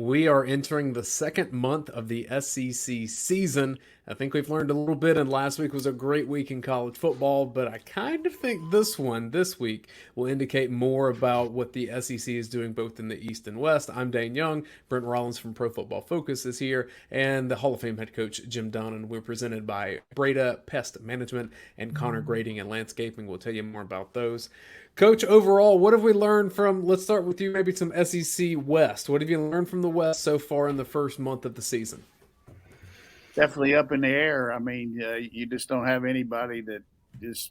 We are entering the second month of the SEC season. I think we've learned a little bit, and last week was a great week in college football, but I kind of think this week, will indicate more about what the SEC is doing both in the East and West. I'm Dane Young. Brent Rollins from Pro Football Focus is here, and the Hall of Fame head coach, Jim Donnan. We're presented by Breda Pest Management and Connor Grading and Landscaping. We'll tell you more about those. Coach, overall, what have we learned from, let's start with you, maybe some SEC West. What have you learned from the West so far in the first month of the season? Definitely up in the air. I mean, you just don't have anybody that just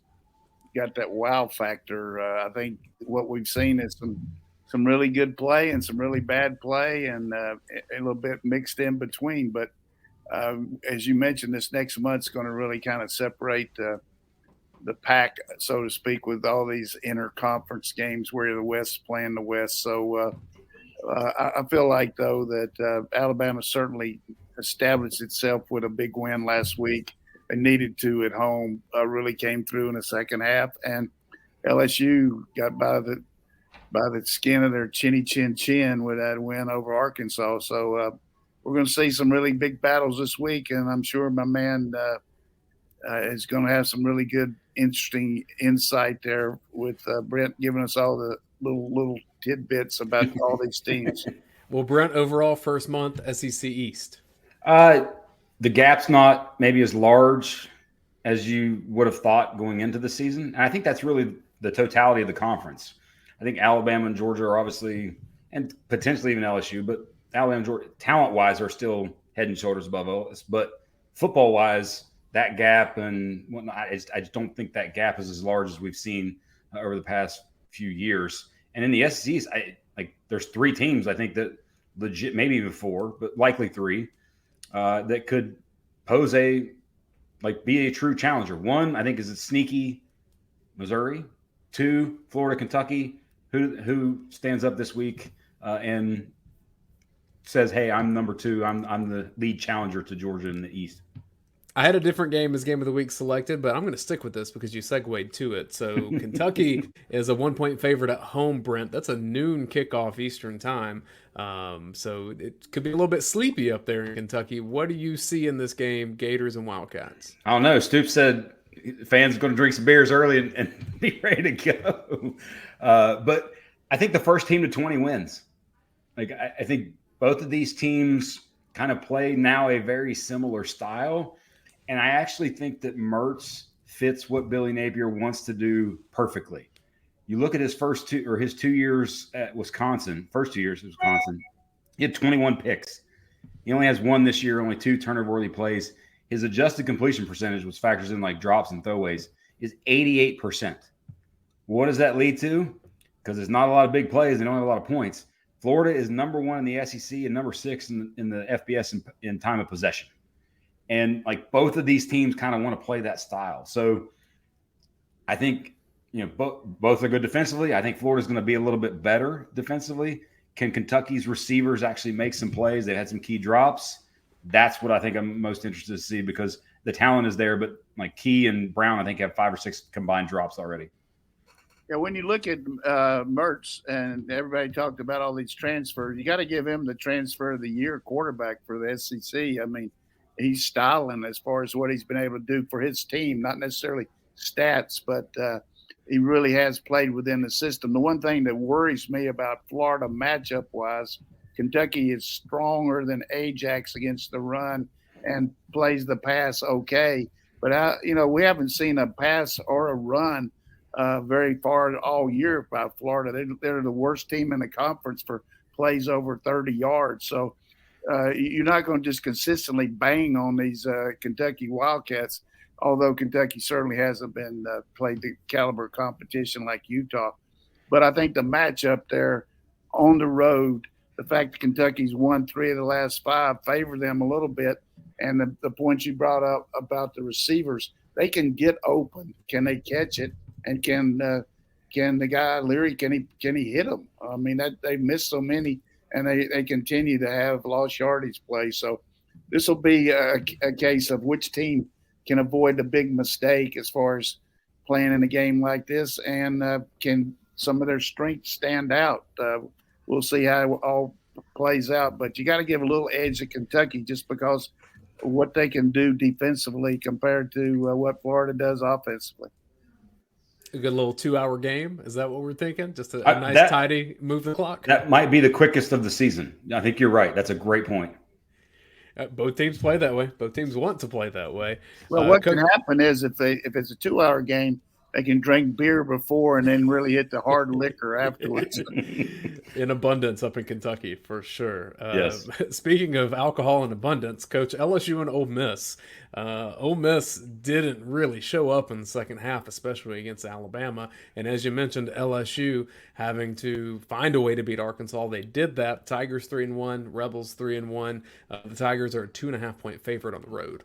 got that wow factor. I think what we've seen is some really good play and some really bad play, and a little bit mixed in between. But as you mentioned, this next month's going to really kind of separate the pack, so to speak, with all these interconference games where the West's playing the West. So I feel like, though, that Alabama certainly established itself with a big win last week. They needed to at home, really came through in the second half, and LSU got by the skin of their chinny chin with that win over Arkansas. So we're going to see some really big battles this week, and I'm sure my man is going to have some really good, interesting insight there with Brent giving us all the little tidbits about all these teams. Well, Brent, overall first month SEC East. The gap's not maybe as large as you would have thought going into the season. And I think that's really the totality of the conference. I think Alabama and Georgia are obviously, and potentially even LSU, but Alabama and Georgia, talent-wise, are still head and shoulders above us. But football-wise, that gap and whatnot, I just don't think that gap is as large as we've seen over the past few years. And in the SECs, there's three teams, I think, that legit, maybe even four, but likely three, that could pose be a true challenger. One, I think, is a sneaky Missouri. Two, Florida, Kentucky, who stands up this week and says, "Hey, I'm number two. I'm the lead challenger to Georgia in the East." I had a different game as game of the week selected, but I'm going to stick with this because you segued to it. So Kentucky is a 1-point favorite at home, Brent. That's a noon kickoff Eastern time. So it could be a little bit sleepy up there in Kentucky. What do you see in this game, Gators and Wildcats? I don't know. Stoops said fans are going to drink some beers early and be ready to go. But I think the first team to 20 wins. I think both of these teams kind of play now a very similar style. And I actually think that Mertz fits what Billy Napier wants to do perfectly. You look at his 2 years at Wisconsin, first 2 years at Wisconsin, he had 21 picks. He only has one this year, only 2 turnover-worthy plays. His adjusted completion percentage, which factors in like drops and throwaways, is 88%. What does that lead to? Because there's not a lot of big plays. They don't have a lot of points. Florida is number 1 in the SEC and number 6 in the FBS in time of possession. And both of these teams kind of want to play that style. So I think, both are good defensively. I think Florida's going to be a little bit better defensively. Can Kentucky's receivers actually make some plays? They had some key drops. That's what I think I'm most interested to see because the talent is there, but Key and Brown, I think, have 5 or 6 combined drops already. Yeah, when you look at Mertz, and everybody talked about all these transfers, you got to give him the transfer of the year quarterback for the SEC. I mean, he's styling as far as what he's been able to do for his team, not necessarily stats, but he really has played within the system. The one thing that worries me about Florida matchup-wise, Kentucky is stronger than Ajax against the run and plays the pass okay. But, we haven't seen a pass or a run very far all year by Florida. They're the worst team in the conference for plays over 30 yards. So, you're not going to just consistently bang on these Kentucky Wildcats, although Kentucky certainly hasn't been played the caliber competition like Utah. But I think the matchup there on the road, the fact that Kentucky's won 3 of the last 5 favor them a little bit. And the point you brought up about the receivers, they can get open. Can they catch it? And can the guy Leary, can he hit them? I mean, they've missed so many. And they continue to have lost yardage play. So this will be a case of which team can avoid the big mistake as far as playing in a game like this, and can some of their strengths stand out. We'll see how all plays out. But you got to give a little edge to Kentucky just because of what they can do defensively compared to what Florida does offensively. A good little 2-hour game. Is that what we're thinking? Just a nice, tidy move the clock? That might be the quickest of the season. I think you're right. That's a great point. Both teams play that way. Both teams want to play that way. Well, what can happen is if it's a 2-hour game, they can drink beer before and then really hit the hard liquor afterwards. In abundance up in Kentucky, for sure. Yes. Speaking of alcohol in abundance, Coach, LSU and Ole Miss. Ole Miss didn't really show up in the second half, especially against Alabama. And as you mentioned, LSU having to find a way to beat Arkansas. They did that. Tigers 3-1, Rebels 3-1. The Tigers are a 2.5-point favorite on the road.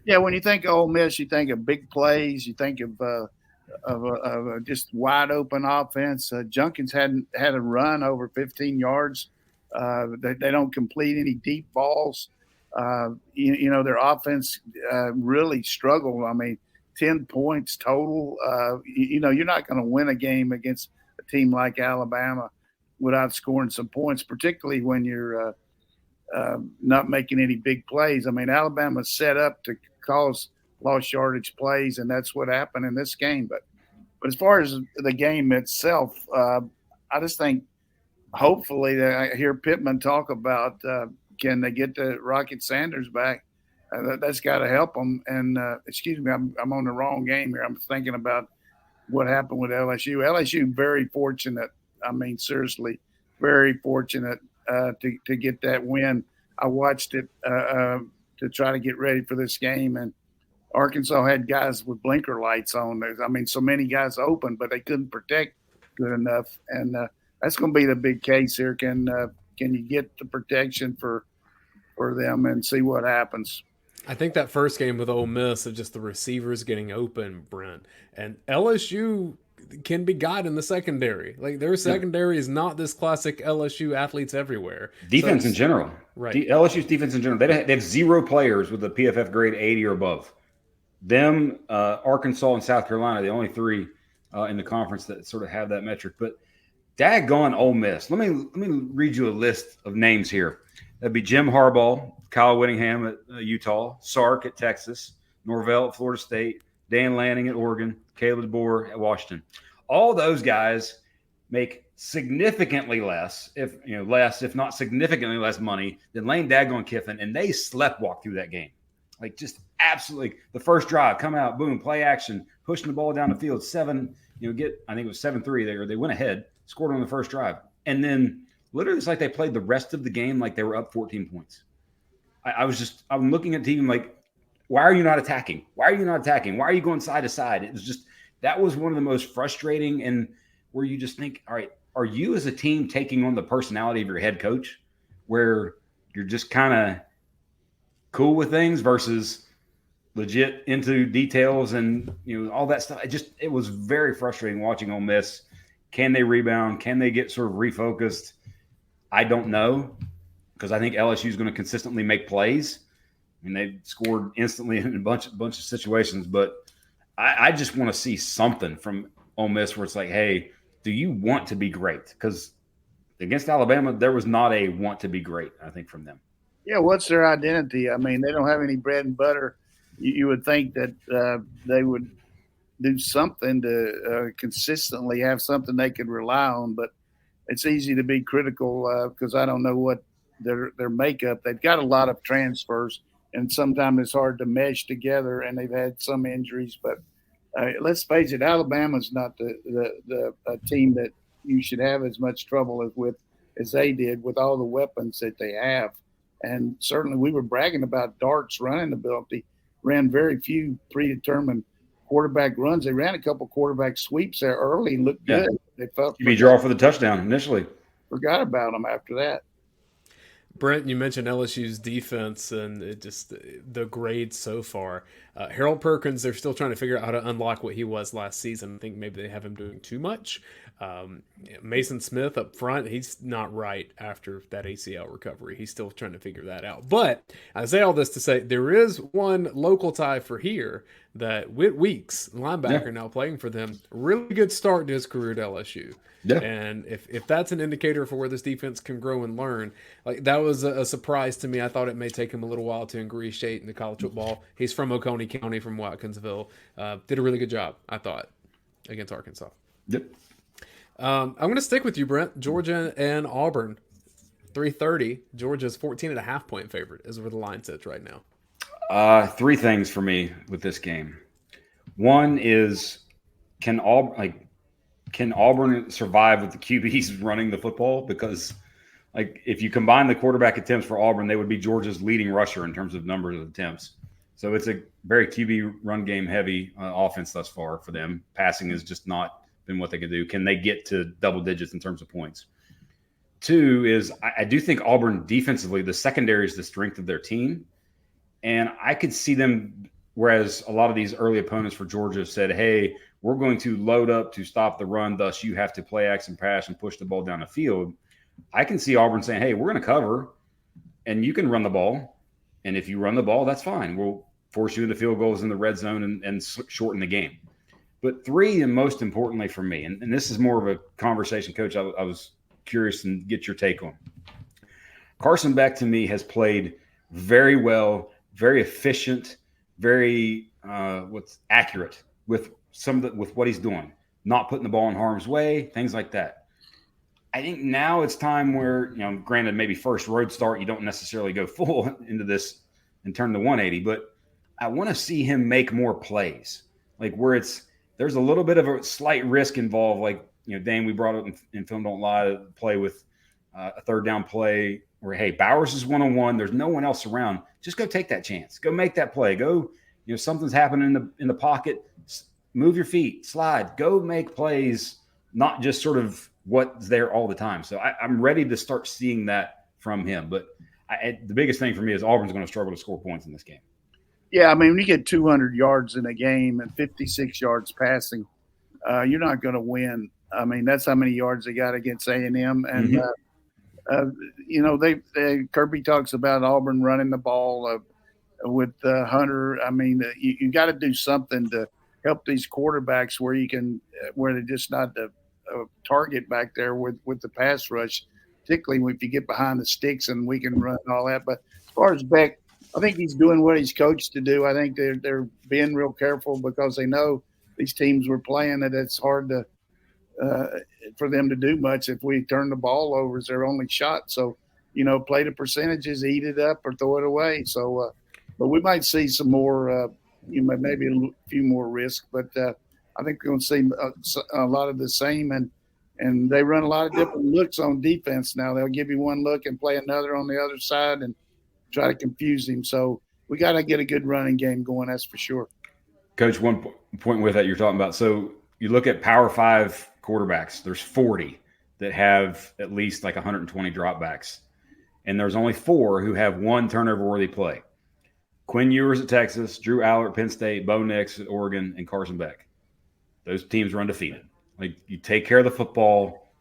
Yeah, when you think of Ole Miss, you think of big plays. You think of just wide open offense. Junkins had a run over 15 yards. They don't complete any deep balls. Their offense really struggled. I mean, 10 points total. You're not going to win a game against a team like Alabama without scoring some points, particularly when you're not making any big plays. I mean, Alabama's set up to cause lost yardage plays, and that's what happened in this game. But as far as the game itself, I just think hopefully I hear Pittman talk about can they get the Rocket Sanders back? That's got to help them. And excuse me, I'm on the wrong game here. I'm thinking about what happened with LSU. LSU very fortunate. I mean, seriously, very fortunate to get that win. I watched it to try to get ready for this game, and Arkansas had guys with blinker lights on. I mean, so many guys open, but they couldn't protect good enough, and that's going to be the big case here. Can you get the protection for them and see what happens? I think that first game with Ole Miss of just the receivers getting open, Brent, and LSU can be got in the secondary. Like their secondary is not this classic LSU athletes everywhere. Defense in general. Right. LSU's defense in general. They have 0 players with a PFF grade 80 or above. Them, Arkansas, and South Carolina, the only 3 in the conference that sort of have that metric. But daggone Ole Miss. Let me read you a list of names here. That'd be Jim Harbaugh, Kyle Whittingham at Utah, Sark at Texas, Norvell at Florida State, Dan Lanning at Oregon, Caleb DeBoer at Washington. All those guys make significantly less, if not significantly less money than Lane Daggone Kiffin, and they sleptwalk through that game. Like just absolutely the first drive, come out, boom, play action, pushing the ball down the field, I think it was 7-3 there. They went ahead, scored on the first drive. And then literally it's like they played the rest of the game like they were up 14 points. I'm looking at the team like, why are you not attacking? Why are you not attacking? Why are you going side to side? It was just, that was one of the most frustrating, and where you just think, all right, are you as a team taking on the personality of your head coach where you're just kind of cool with things versus legit into details and all that stuff? It was very frustrating watching Ole Miss. Can they rebound? Can they get sort of refocused? I don't know, because I think LSU is going to consistently make plays. I mean, they scored instantly in a bunch of situations, but I just want to see something from Ole Miss where it's like, hey, do you want to be great? Because against Alabama, there was not a want to be great, I think, from them. Yeah, what's their identity? I mean, they don't have any bread and butter. You would think that they would do something to consistently have something they could rely on, but it's easy to be critical because I don't know what their makeup. They've got a lot of transfers, and sometimes it's hard to mesh together, and they've had some injuries. But let's face it, Alabama's not the team that you should have as much trouble as they did with all the weapons that they have. And certainly we were bragging about Dart's running ability, ran very few predetermined quarterback runs. They ran a couple quarterback sweeps there early and looked good. They felt you draw for the touchdown initially. Forgot about them after that. Brent, you mentioned LSU's defense and the grades so far. Harold Perkins, they're still trying to figure out how to unlock what he was last season. I think maybe they have him doing too much. Mason Smith up front, he's not right after that ACL recovery. He's still trying to figure that out. But I say all this to say there is one local tie for here that Whit Weeks, linebacker, now playing for them, really good start to his career at LSU. Yeah. And if that's an indicator for where this defense can grow and learn, like that was a surprise to me. I thought it may take him a little while to ingratiate into college football. He's from Oconee County, from Watkinsville. Did a really good job, I thought, against Arkansas. Yep. I'm going to stick with you, Brent. Georgia and Auburn, 3:30. Georgia's 14.5-point favorite is where the line sits right now. Three things for me with this game. One is, can Auburn survive with the QBs running the football? Because, like, if you combine the quarterback attempts for Auburn, they would be Georgia's leading rusher in terms of numbers of attempts. So it's a very QB run game heavy offense thus far for them. Passing has just not been what they could do. Can they get to double digits in terms of points? Two is, I do think Auburn defensively, the secondary is the strength of their team. And I could see them, whereas a lot of these early opponents for Georgia said, hey, we're going to load up to stop the run, thus you have to play action pass and push the ball down the field. I can see Auburn saying, hey, we're going to cover, and you can run the ball. And if you run the ball, that's fine. We'll force you into field goals in the red zone and shorten the game. But three, and most importantly for me, and this is more of a conversation, Coach, I was curious to get your take on. Carson Beck, to me, has played very well, very efficient, very accurate with with what he's doing, not putting the ball in harm's way, things like that. I think now it's time where, granted, maybe first road start, you don't necessarily go full into this and turn the 180, but I want to see him make more plays, like where there's a little bit of a slight risk involved. Like, Dane, we brought up in Film Don't Lie, play with a third down play where, hey, Bowers is one-on-one. There's no one else around. Just go take that chance. Go make that play. Go, something's happening in the pocket. Move your feet, slide, go make plays, not just sort of what's there all the time. So I'm ready to start seeing that from him. But the biggest thing for me is Auburn's going to struggle to score points in this game. Yeah, I mean, when you get 200 yards in a game and 56 yards passing, you're not going to win. I mean, that's how many yards they got against A&M. And, Kirby talks about Auburn running the ball with Hunter. I mean, you got to do something to help these quarterbacks where they're just not the target back there with the pass rush, particularly if you get behind the sticks and we can run and all that. But as far as Beck, I think he's doing what he's coached to do. I think they're being real careful because they know these teams we're playing that it's hard to for them to do much. If we turn the ball over, it's their only shot. So, play the percentages, eat it up or throw it away. So, but we might see some more, maybe a few more risks. But I think we're going to see a lot of the same. And they run a lot of different looks on defense now. They'll give you one look and play another on the other side and try to confuse him. So we got to get a good running game going, that's for sure. Coach, one point with that you're talking about. So you look at Power 5 quarterbacks, there's 40 that have at least like 120 dropbacks. And there's only 4 who have one turnover-worthy play. Quinn Ewers at Texas, Drew Aller at Penn State, Bo Nix at Oregon, and Carson Beck. Those teams are undefeated. Like, you take care of the football,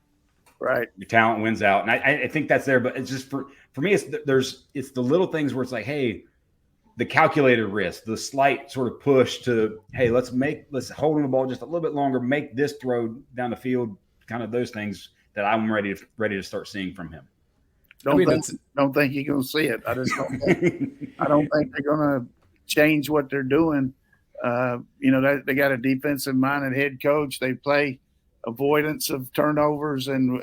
right? Your talent wins out, and I think that's there. But it's just for me, it's the little things where it's like, hey, the calculated risk, the slight sort of push to, hey, let's hold on the ball just a little bit longer, make this throw down the field, kind of those things that I'm ready to start seing from him. Don't think you're going to see it. I just don't think. I don't think they're going to change what they're doing. They got a defensive-minded head coach. They play avoidance of turnovers, and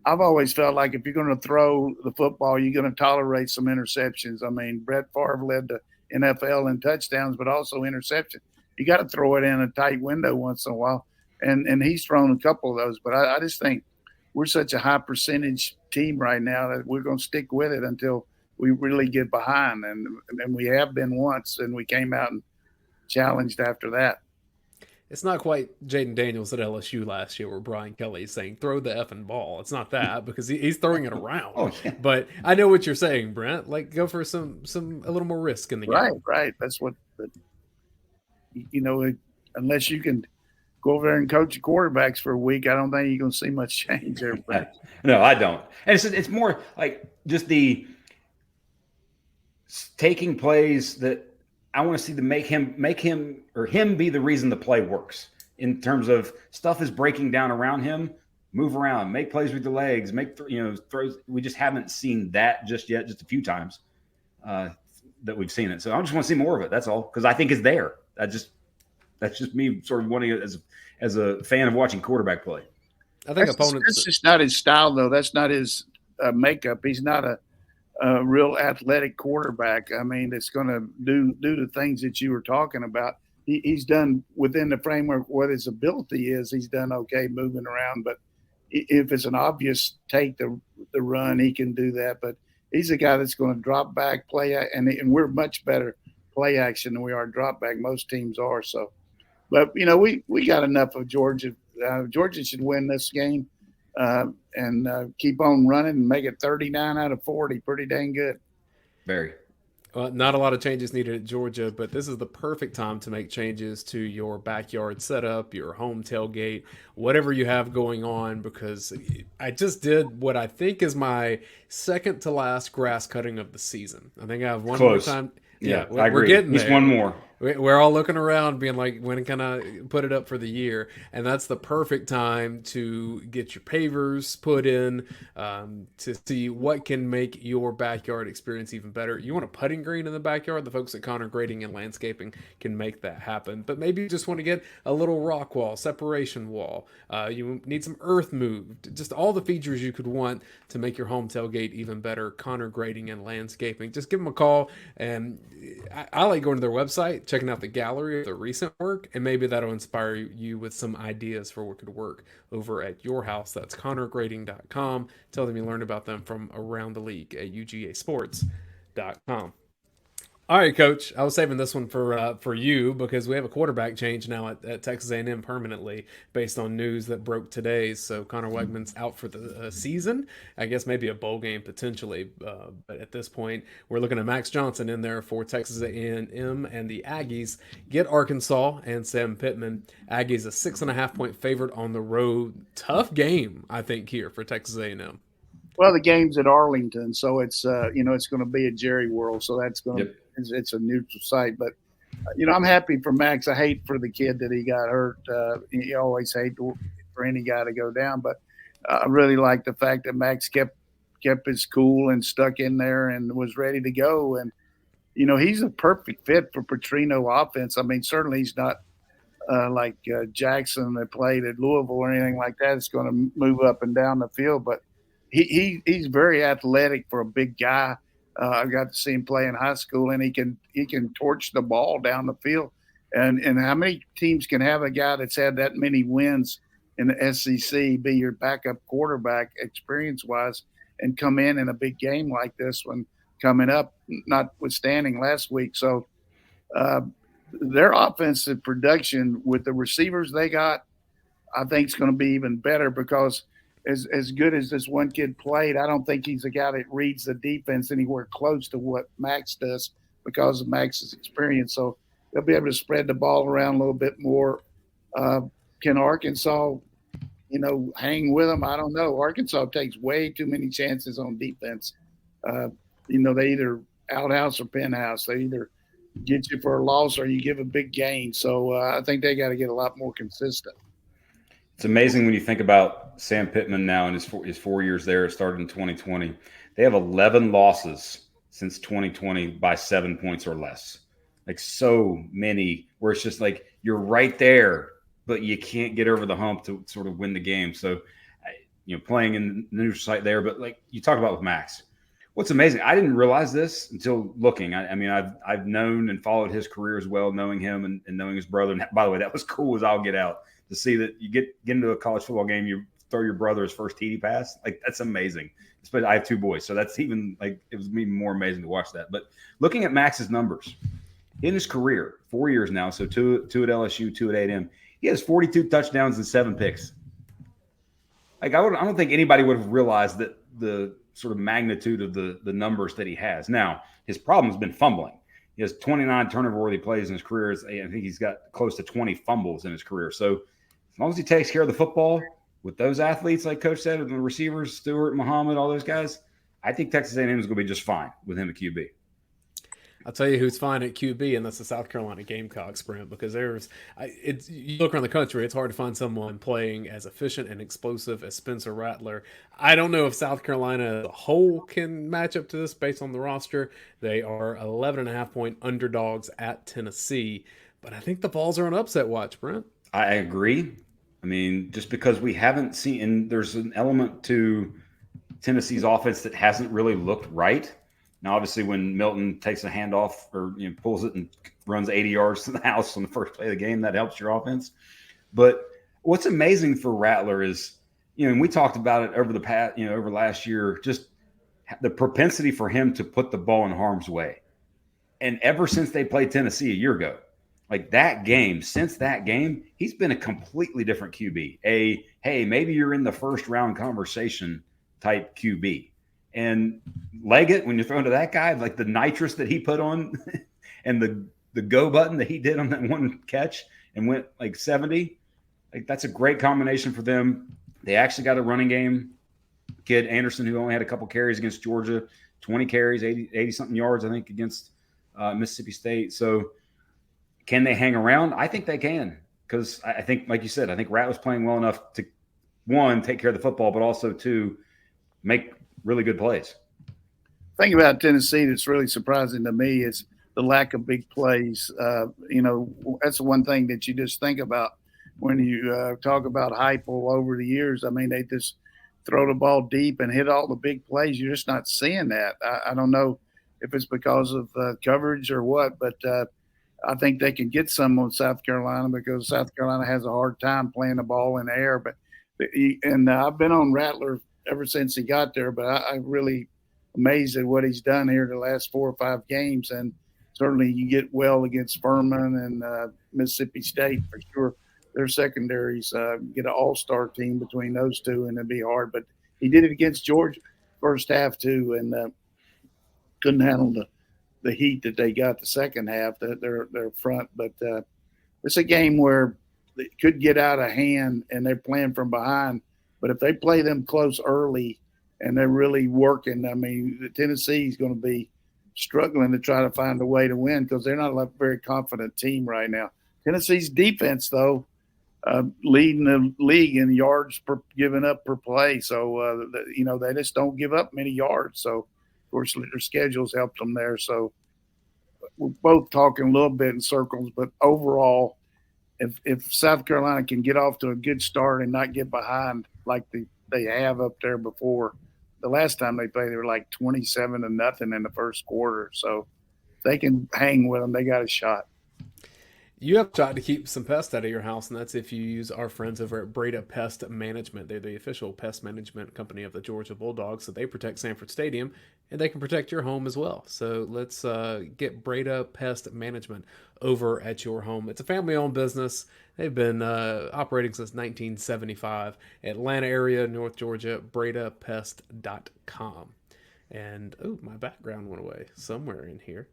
I've always felt like if you're going to throw the football, you're going to tolerate some interceptions. I mean, Brett Favre led the NFL in touchdowns, but also interceptions. You got to throw it in a tight window once in a while, and he's thrown a couple of those. But I just think we're such a high percentage team right now that we're going to stick with it until we really get behind. And we have been once, and we came out and challenged after that. it's not quite Jaden Daniels at LSU last year where Brian Kelly is saying, throw the effing ball. It's not that because he's throwing it around. Oh, yeah. But I know what you're saying, Brent. Like, go for a little more risk in the game. Right. That's what, unless you can go over there and coach the quarterbacks for a week, I don't think you're going to see much change there. No, I don't. And it's more like just the taking plays that I want to see to make him be the reason the play works in terms of stuff is breaking down around him, move around, make plays with the legs, throws. We just haven't seen that just yet, just a few times that we've seen it. So I just want to see more of it. That's all. Because I think it's there. That's just me sort of wanting it as a fan of watching quarterback play. I think that's just not his style, though. That's not his makeup. He's not a real athletic quarterback. I mean, it's going to do the things that you were talking about. He's done within the framework what his ability is. He's done okay moving around, but if it's an obvious take the run, he can do that. But he's a guy that's going to drop back, play, and we're much better play action than we are drop back. Most teams are. So, but we got enough of Georgia. Georgia should win this game. And keep on running and make it 39 out of 40. Pretty dang good. Very. Well, not a lot of changes needed at Georgia, but this is the perfect time to make changes to your backyard setup, your home tailgate, whatever you have going on, because I just did what I think is my second to last grass cutting of the season. I think I have one Close. more time. Yeah, I agree. We're getting there. Just one more. We're all looking around being like, when can I put it up for the year? And that's the perfect time to get your pavers put in, to see what can make your backyard experience even better. You want a putting green in the backyard? The folks at Connor Grading and Landscaping can make that happen. But maybe you just want to get a little rock wall, separation wall. You need some earth moved. Just all the features you could want to make your home tailgate even better. Connor Grading and Landscaping. Just give them a call. And I like going to their website, checking out the gallery of the recent work, and maybe that'll inspire you with some ideas for what could work over at your house. That's connorgrading.com. Tell them you learned about them from around the league at ugasports.com. All right, Coach. I was saving this one for you because we have a quarterback change now at Texas A&M permanently based on news that broke today. So Connor Wegman's out for the season. I guess maybe a bowl game potentially, but at this point we're looking at Max Johnson in there for Texas A&M, and the Aggies get Arkansas and Sam Pittman. Aggies a 6.5 point favorite on the road. Tough game, I think, here for Texas A&M. Well, the game's at Arlington, so it's it's going to be at Jerry World, so that's going to it's a neutral site. But I'm happy for Max. I hate for the kid that he got hurt. You always hate for any guy to go down, but I really like the fact that Max kept his cool and stuck in there and was ready to go. And he's a perfect fit for Petrino offense. I mean, certainly he's not like Jackson that played at Louisville or anything like that. It's going to move up and down the field, but he's very athletic for a big guy. I got to see him play in high school, and he can torch the ball down the field. And how many teams can have a guy that's had that many wins in the SEC be your backup quarterback experience-wise and come in a big game like this one coming up, notwithstanding last week. So their offensive production with the receivers they got, I think is going to be even better because as good as this one kid played, I don't think he's a guy that reads the defense anywhere close to what Max does because of Max's experience. So they'll be able to spread the ball around a little bit more. Can Arkansas, hang with them? I don't know. Arkansas takes way too many chances on defense. They either outhouse or penthouse. They either get you for a loss or you give a big gain. So I think they got to get a lot more consistent. It's amazing when you think about Sam Pittman now in his 4 years there. It started in 2020. They have 11 losses since 2020 by 7 points or less. Like so many where it's just like you're right there, but you can't get over the hump to sort of win the game. So, playing in the neutral site there. But like you talked about with Max, what's amazing, I didn't realize this until looking. I mean, I've known and followed his career as well, knowing him and knowing his brother. And by the way, that was cool as all get out. To see that you get into a college football game, you throw your brother his first TD pass, like that's amazing. Especially I have two boys, so that's even like it was even more amazing to watch that. But looking at Max's numbers in his career, 4 years now, so two at LSU, two at A&M, He has 42 touchdowns and 7 picks. Like I don't think anybody would have realized that the sort of magnitude of the numbers that he has. Now, his problem has been fumbling. He has 29 turnover-worthy plays in his career. I think he's got close to 20 fumbles in his career. So as long as he takes care of the football with those athletes, like Coach said, and the receivers, Stewart, Muhammad, all those guys, I think Texas A&M is going to be just fine with him at QB. I'll tell you who's fine at QB, and that's the South Carolina Gamecocks, Brent, because you look around the country, it's hard to find someone playing as efficient and explosive as Spencer Rattler. I don't know if South Carolina as a whole can match up to this based on the roster. They are 11.5-point underdogs at Tennessee, but I think the Vols are on upset watch, Brent. I agree. I mean, just because we haven't seen, and there's an element to Tennessee's offense that hasn't really looked right. Now, obviously, when Milton takes a handoff or pulls it and runs 80 yards to the house on the first play of the game, that helps your offense. But what's amazing for Rattler is, and we talked about it over the past, over last year, just the propensity for him to put the ball in harm's way. And ever since they played Tennessee a year ago, like since that game, he's been a completely different QB. Hey, maybe you're in the first round conversation type QB. And Leggett, when you're throwing to that guy, like the nitrous that he put on and the go button that he did on that one catch and went like 70, like that's a great combination for them. They actually got a running game. Kid Anderson, who only had a couple carries against Georgia, 20 carries, 80-something yards, I think, against Mississippi State. So can they hang around? I think they can, because I think, like you said, I think Rattler's playing well enough to, one, take care of the football, but also, two, make really good plays. Thing about Tennessee that's really surprising to me is the lack of big plays. That's the one thing that you just think about when you talk about Heupel over the years. I mean, they just throw the ball deep and hit all the big plays. You're just not seeing that. I don't know if it's because of coverage or what, but I think they can get some on South Carolina because South Carolina has a hard time playing the ball in the air. And I've been on Rattler ever since he got there, but I'm really amazed at what he's done here the last 4 or 5 games. And certainly you get well against Furman and Mississippi State for sure. Their secondaries get an all-star team between those two, and it'd be hard. But he did it against Georgia first half too, and couldn't handle the heat that they got the second half, their front. But it's a game where it could get out of hand, and they're playing from behind. But if they play them close early and they're really working, I mean, Tennessee is going to be struggling to try to find a way to win because they're not a very confident team right now. Tennessee's defense, though, leading the league in yards given up per play. So, they just don't give up many yards. So, of course, their schedules helped them there. So we're both talking a little bit in circles, but overall, if South Carolina can get off to a good start and not get behind like they have up there before, the last time they played, they were like 27-0 in the first quarter. So if they can hang with them, they got a shot. You have a shot to keep some pests out of your house, and that's if you use our friends over at Breda Pest Management. They're the official pest management company of the Georgia Bulldogs, so they protect Sanford Stadium, and they can protect your home as well. So let's get Breda Pest Management over at your home. It's a family-owned business. They've been operating since 1975. Atlanta area, North Georgia, bredapest.com. And, my background went away somewhere in here.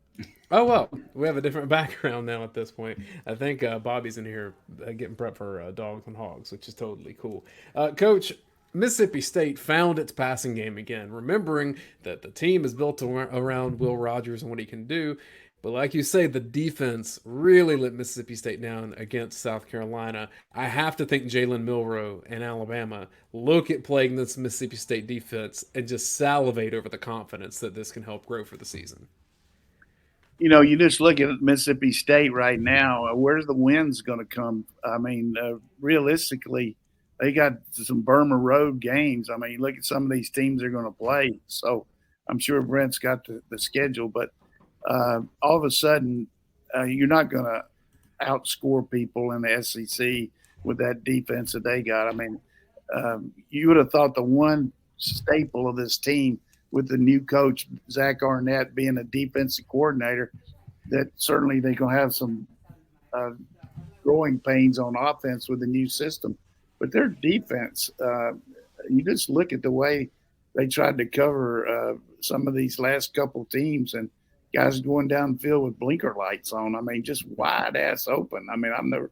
Oh, well, we have a different background now at this point. I think Bobby's in here getting prep for Dogs and Hogs, which is totally cool. Coach, Mississippi State found its passing game again, remembering that the team is built around Will Rogers and what he can do. But like you say, the defense really let Mississippi State down against South Carolina. I have to think Jalen Milroe and Alabama look at playing this Mississippi State defense and just salivate over the confidence that this can help grow for the season. You just look at Mississippi State right now. Where's the wins going to come? I mean, realistically, they got some Burma Road games. I mean, look at some of these teams they're going to play. So I'm sure Brent's got the schedule, but all of a sudden, you're not going to outscore people in the SEC with that defense that they got. I mean, you would have thought the one staple of this team with the new coach, Zach Arnett, being a defensive coordinator, that certainly they're going to have some growing pains on offense with the new system. But their defense, you just look at the way they tried to cover some of these last couple teams and guys going down the field with blinker lights on. I mean, just wide ass open. I mean, I've never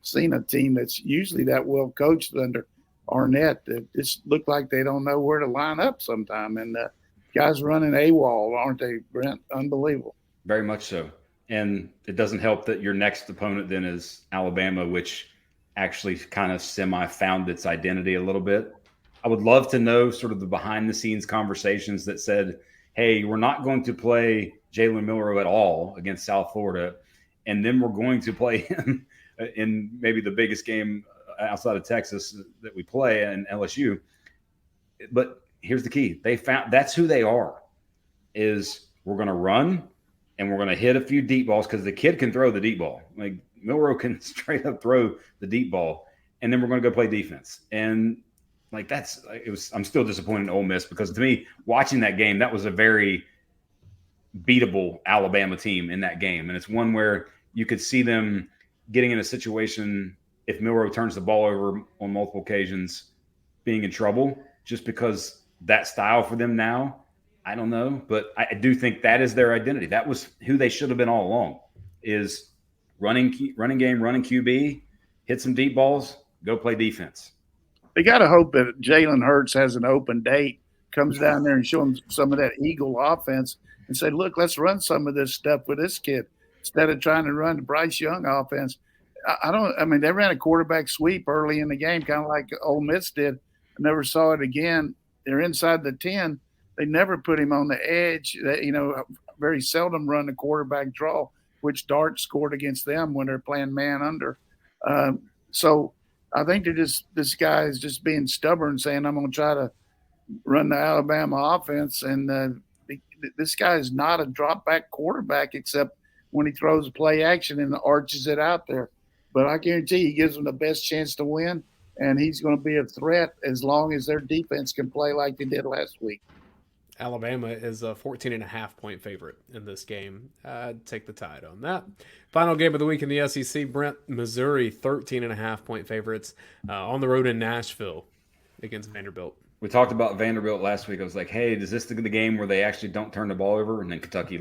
seen a team that's usually that well coached under Arnett that just look like they don't know where to line up sometime. And guys running AWOL, aren't they, Brent? Unbelievable. Very much so. And it doesn't help that your next opponent then is Alabama, which actually kind of semi-found its identity a little bit. I would love to know sort of the behind-the-scenes conversations that said, hey, we're not going to play Jalen Milroe at all against South Florida, and then we're going to play him in maybe the biggest game outside of Texas that we play in LSU. But here's the key. They found that's who they are, is we're going to run and we're going to hit a few deep balls because the kid can throw the deep ball. Like Milroe can straight up throw the deep ball, and then we're going to go play defense. And like I'm still disappointed in Ole Miss because to me, watching that game, that was a very beatable Alabama team in that game. And it's one where you could see them getting in a situation if Milroe turns the ball over on multiple occasions, being in trouble just because that style for them now. I don't know, but I do think that is their identity. That was who they should have been all along, is running game, running QB, hit some deep balls, go play defense. They got to hope that Jalen Hurts has an open date, comes down there and show them some of that Eagle offense and say, look, let's run some of this stuff with this kid instead of trying to run the Bryce Young offense. I mean, they ran a quarterback sweep early in the game, kind of like Ole Miss did. I never saw it again. They're inside the 10. They never put him on the edge. They, very seldom run the quarterback draw, which Dart scored against them when they're playing man under. So I think this guy is just being stubborn, saying, I'm going to try to run the Alabama offense. And this guy is not a drop back quarterback except when he throws play action and arches it out there. But I guarantee he gives them the best chance to win, and he's going to be a threat as long as their defense can play like they did last week. Alabama is a 14.5-point favorite in this game. I'd take the Tide on that. Final game of the week in the SEC, Brent, Missouri, 13.5-point favorites on the road in Nashville against Vanderbilt. We talked about Vanderbilt last week. I was like, hey, is this the game where they actually don't turn the ball over? And then Kentucky,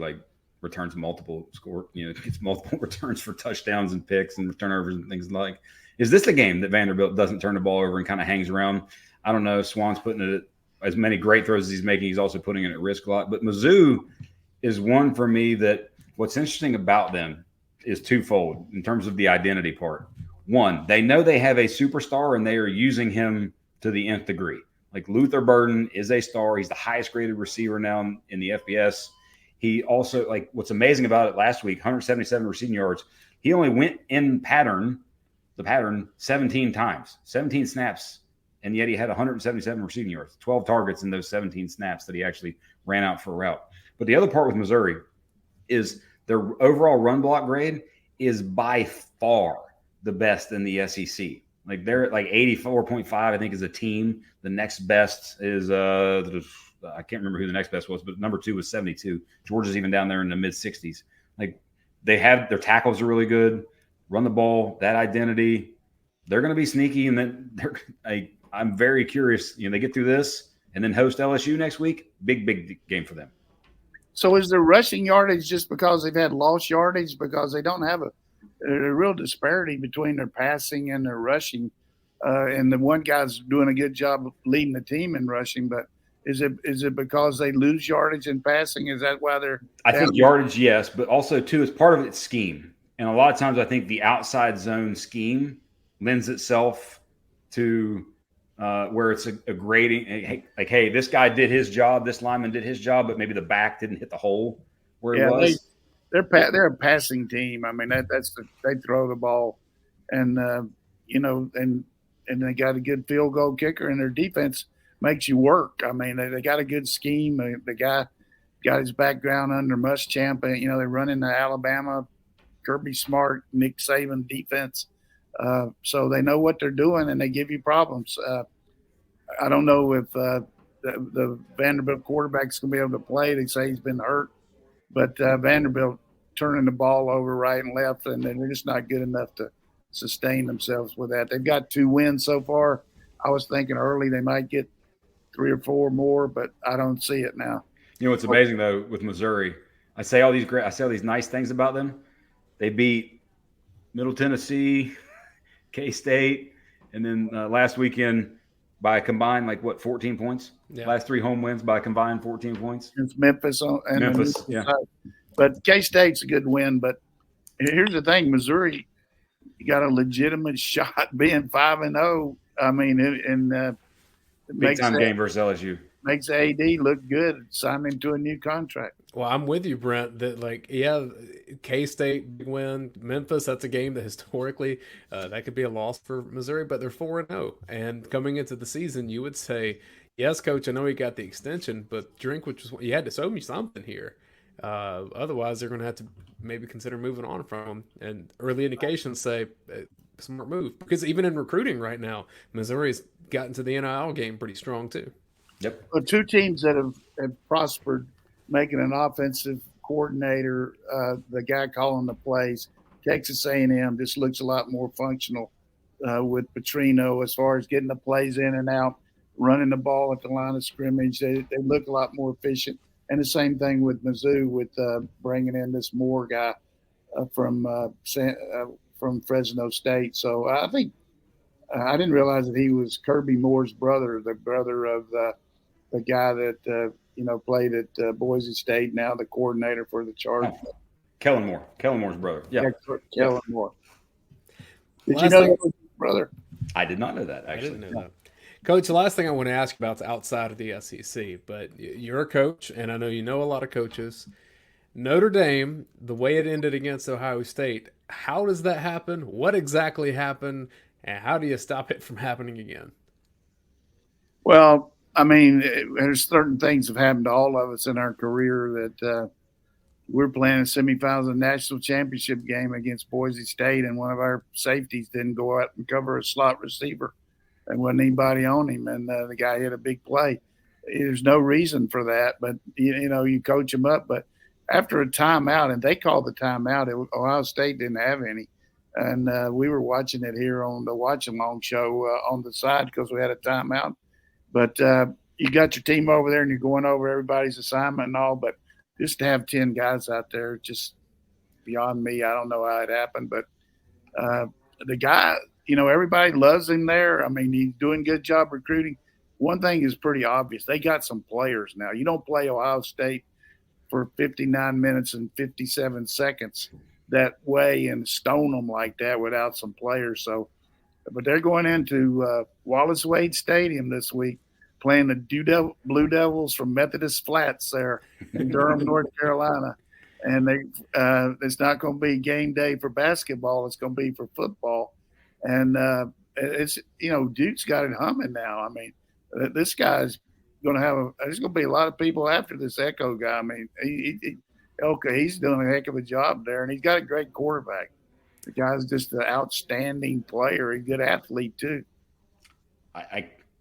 returns multiple gets multiple returns for touchdowns and picks and turnovers and things like. Is this the game that Vanderbilt doesn't turn the ball over and kind of hangs around? I don't know. Swan's putting it as many great throws as he's making. He's also putting it at risk a lot. But Mizzou is one for me that what's interesting about them is twofold in terms of the identity part. One, they know they have a superstar and they are using him to the nth degree. Like Luther Burden is a star. He's the highest graded receiver now in the FBS. He also, what's amazing about it last week, 177 receiving yards. He only went in the pattern 17 times, 17 snaps. And yet he had 177 receiving yards, 12 targets in those 17 snaps that he actually ran out for a route. But the other part with Missouri is their overall run block grade is by far the best in the SEC. They're at 84.5, I think, is a team. The next best is I can't remember who the next best was, but number 2 was 72. Georgia's even down there in the mid 60s. They have their tackles are really good, run the ball, that identity. They're going to be sneaky, and then I'm very curious. They get through this and then host LSU next week. Big game for them. So is their rushing yardage just because they've had lost yardage because they don't have a real disparity between their passing and their rushing? And the one guy's doing a good job of leading the team in rushing, but is it because they lose yardage in passing? Is that why they're – I think yardage, yes, but also, too, it's part of its scheme. And a lot of times I think the outside zone scheme lends itself to where it's a grading. Hey, this guy did his job, this lineman did his job, but maybe the back didn't hit the hole where it was. They're a passing team. I mean, they throw the ball, and and they got a good field goal kicker, and their defense makes you work. I mean, they got a good scheme. The guy got his background under Muschamp. They run into Alabama, Kirby Smart, Nick Saban defense. So they know what they're doing, and they give you problems. I don't know if the Vanderbilt quarterback's going to be able to play. They say he's been hurt. But Vanderbilt turning the ball over right and left, and they're just not good enough to sustain themselves with that. They've got 2 wins so far. I was thinking early they might get 3 or 4 more, but I don't see it now. You know what's amazing though with Missouri? I say all these nice things about them. They beat Middle Tennessee, K-State, and then last weekend by a combined 14 points. Yeah. Last 3 home wins by a combined 14 points. It's Memphis yeah. But K-State's a good win. But here's the thing: Missouri got a legitimate shot being 5-0. I mean, big time game versus LSU. Makes AD look good, signing to a new contract. Well, I'm with you, Brent, that K-State big win. Memphis, that's a game that historically that could be a loss for Missouri, but they're 4-0. And coming into the season, you would say, yes, Coach, I know he got the extension, but you had to show me something here. Otherwise, they're going to have to maybe consider moving on from him. And early indications say smart move. Because even in recruiting right now, Missouri's gotten to the NIL game pretty strong too. Yep. Well, 2 teams that have prospered making an offensive coordinator, the guy calling the plays. Texas A&M just looks a lot more functional with Petrino as far as getting the plays in and out, running the ball at the line of scrimmage. They look a lot more efficient. And the same thing with Mizzou with bringing in this Moore guy from Fresno State. So I think I didn't realize that he was Kirby Moore's brother, the brother of the guy that played at Boise State, now the coordinator for the Chargers. Kellen Moore's brother. Yeah, Kellen Moore. Did you know that was his brother? I did not know that, actually. I didn't know that. Coach, the last thing I want to ask about is outside of the SEC, but you're a coach, and I know you know a lot of coaches. Notre Dame, the way it ended against Ohio State, how does that happen? What exactly happened? And how do you stop it from happening again? Well, I mean, there's certain things have happened to all of us in our career that we're playing a semifinals of the national championship game against Boise State, and one of our safeties didn't go out and cover a slot receiver. There wasn't anybody on him, and the guy hit a big play. There's no reason for that, but, you coach him up. But after a timeout, and they called the timeout, Ohio State didn't have any. And we were watching it here on the Watch Along show on the side because we had a timeout. But you got your team over there and you're going over everybody's assignment and all. But just to have 10 guys out there, just beyond me. I don't know how it happened. But the guy, everybody loves him there. I mean, he's doing a good job recruiting. One thing is pretty obvious. They got some players now. You don't play Ohio State for 59 minutes and 57 seconds that way and stone them like that without some players. So, but they're going into Wallace Wade Stadium this week, playing the Blue Devils from Methodist Flats there in Durham, North Carolina. And it's not going to be game day for basketball. It's going to be for football. And it's, Duke's got it humming now. I mean, this guy's going to there's going to be a lot of people after this Echo guy. I mean, he's doing a heck of a job there, and he's got a great quarterback. The guy's just an outstanding player, a good athlete too.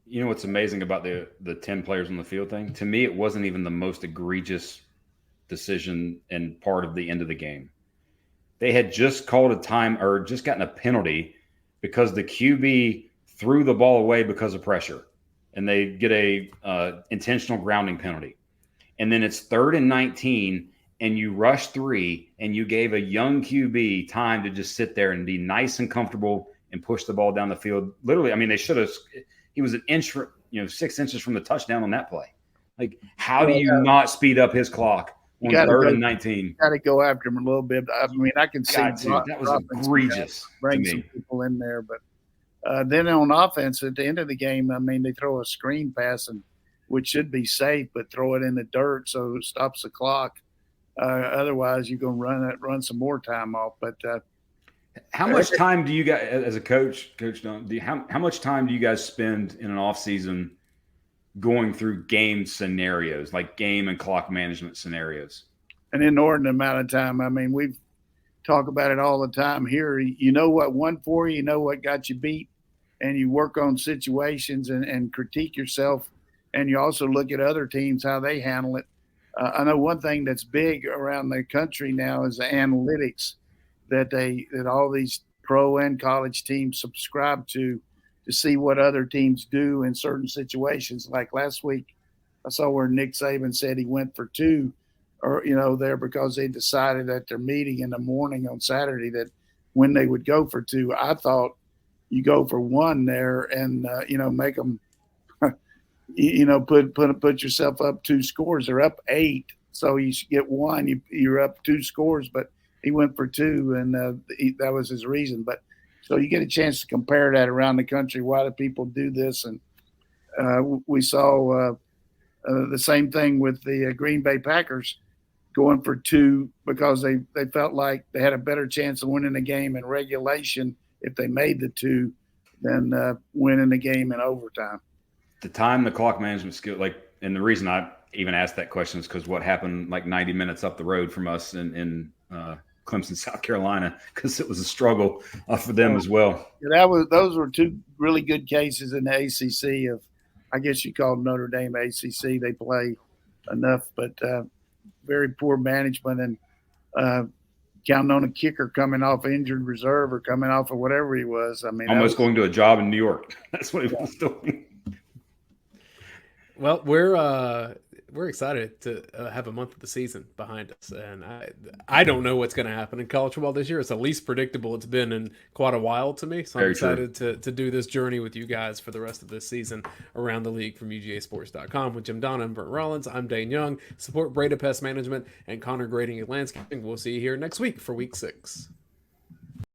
You know what's amazing about the 10 players on the field thing? To me, it wasn't even the most egregious decision and part of the end of the game. They had just called a time or just gotten a penalty because the QB threw the ball away because of pressure, and they get a intentional grounding penalty. And then it's 3rd and 19, and you rush 3, and you gave a young QB time to just sit there and be nice and comfortable and push the ball down the field. Literally, I mean, they should have. He was an inch, 6 inches from the touchdown on that play. Like, how do you not speed up his clock on 3rd and 19? Got to go after him a little bit. I mean, I can see that was egregious. Bring some people in there, but then on offense at the end of the game, I mean, they throw a screen pass, which should be safe, but throw it in the dirt so it stops the clock. Otherwise, you're going to run some more time off. But how much time do you guys, as a coach Don, how much time do you guys spend in an off season going through game scenarios, like game and clock management scenarios? An inordinate amount of time. I mean, we talk about it all the time here. You know what won for you, you know what got you beat, and you work on situations and critique yourself. And you also look at other teams, how they handle it. I know one thing that's big around the country now is the analytics that all these pro and college teams subscribe to see what other teams do in certain situations. Like last week, I saw where Nick Saban said he went for two, or there because they decided at their meeting in the morning on Saturday that when they would go for two. I thought you go for one there and make them put yourself up 2 scores. They're up 8, so you should get one. You're up 2 scores, but he went for 2, and that was his reason. But so you get a chance to compare that around the country. Why do people do this? And we saw the same thing with the Green Bay Packers going for 2 because they felt like they had a better chance of winning the game in regulation if they made the 2 than winning the game in overtime. The time, the clock management skill, and the reason I even asked that question is because what happened 90 minutes up the road from us in Clemson, South Carolina, because it was a struggle for them as well. Yeah, those were 2 really good cases in the ACC of, I guess you call Notre Dame ACC. They play enough, but very poor management and counting on a kicker coming off injured reserve or coming off of whatever he was. I mean, almost going to a job in New York. That's what he was doing. Well, we're excited to have a month of the season behind us, and I don't know what's going to happen in college football this year. It's the least predictable it's been in quite a while to me, so I'm excited to do this journey with you guys for the rest of this season around the league from UGAsports.com. With Jim Donna and Brent Rollins, I'm Dane Young. Support Breda Pest Management and Connor Grading and Landscaping. We'll see you here next week for Week 6.